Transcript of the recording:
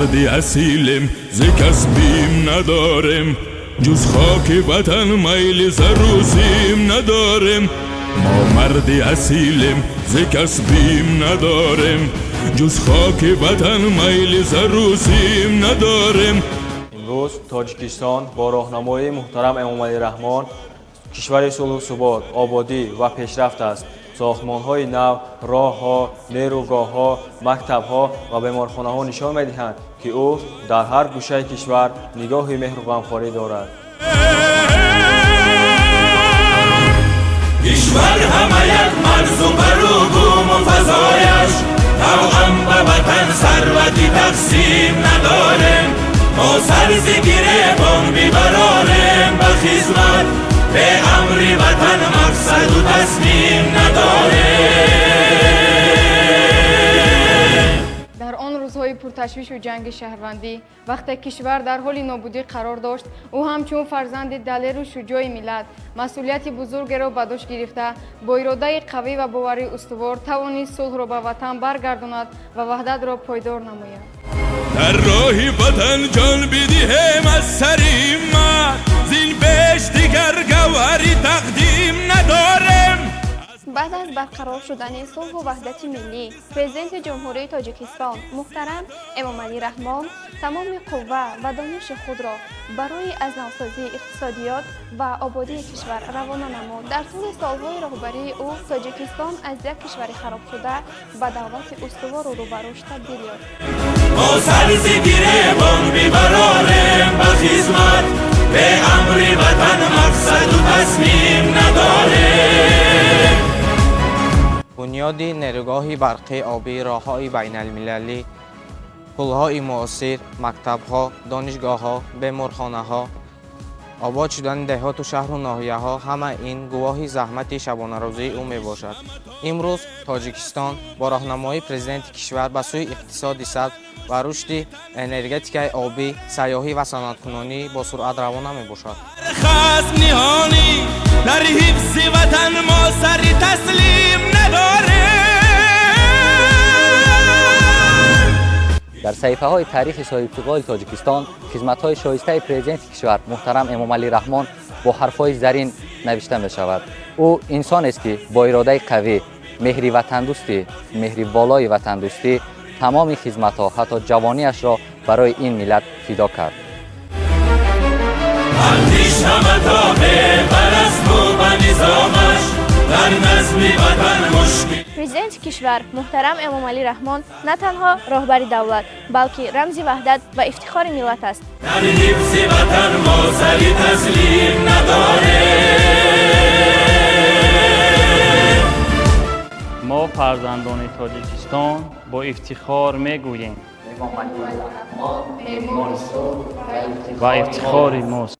مردی اصیلیم ز کس بیم نداریم جز خاک وطن میل زروزیم نداریم ما مردی اصیلیم ز کس بیم نداریم جز خاک وطن میل زروزیم نداریم. امروز تاجیکستان با راهنمایی محترم امامعلی رحمان کشور صلح و ثبات، آبادی و پیشرفت است. ساختمان‌های نو، راه‌ها، نیروگاه‌ها، مکتب‌ها و بیمارخانه‌ها نشان می‌دهند که او در هر گوشه کشور نگاه مهر و غمخواری دارد. کشور همه یک مرز و بروبوم و فضایش، توأم و وطن ثروتی تقسیم نداریم. ما سر ز گریبان بی‌قراریم به خدمت، به امر وطن مقصد و تصمیم نداریم. در آن روزهای پرتشویش و جنگ شهروندی وقتی کشور در حال نابودی قرار داشت، او همچون فرزند دلیر و شجاع ملت مسئولیت بزرگی را به دوش گرفته با اراده قوی و باوری استوار توانست صلح را به وطن برگرداند و وحدت را پایدار نماید. در راه وطن جان بدهیم از سریم ما زین بیش دیگر گوهری تقدیم نداریم. بعد از برقرار شدن صلح و وحدت ملی، پرزیدنت جمهوری تاجیکستان محترم امامعلی رحمان تمام قوه و دانش خود را برای از نوسازی اقتصادیات و آبادی کشور روانه نمود. در طول سالهای راهبری او تاجیکستان از یک کشور خراب شده به دولت استوار و روبروش تبدیل یافت. ما سر ز گریبان بی‌قراریم به خدمت، به امر وطن مقصد و تصمیم نداریم. بنیاد نیروگاه برقی آبی، راههای بین المللی، پلهای معاصر، مکتبها، دانشگاهها، بیمارخانه‌ها، آباد شدن دهات و شهر و ناحیه‌ها، همه این گواهی زحمت شبانه روزی او میباشد. امروز تاجیکستان با راهنمایی پرزیدنت کشور به سوی اقتصاد سبز و رشد انرژتیک آبی، سیاحی و صنعت‌کنانی با سرعت روانه میباشد. خصم نهانی در حفظ وطن ما سر تسلیم نداریم. در صحیفه‌های تاریخ صاحب‌سوال تاجیکستان خدمت‌های شایسته پرزیدنت کشور محترم امامعلی رحمان با حرف‌های زرین نوشته می‌شود. او انسان است که با اراده قوی، مهر وطن دوستی، مهر والای وطن دوستی تمام خدمت‌ها حتی جوانیش را برای این ملت فدا کرد. اندیش همه تابع پرست و به نظامش در نظم وطن مشکل. پرزیدنت کشور محترم امامعلی رحمان نه تنها راهبر دولت بلکه رمز وحدت و افتخار ملت است. در حفظ وطن ما سری تسلیم نداریم. ما فرزندان تاجیکستان با افتخار میگوییم و افتخار ماست.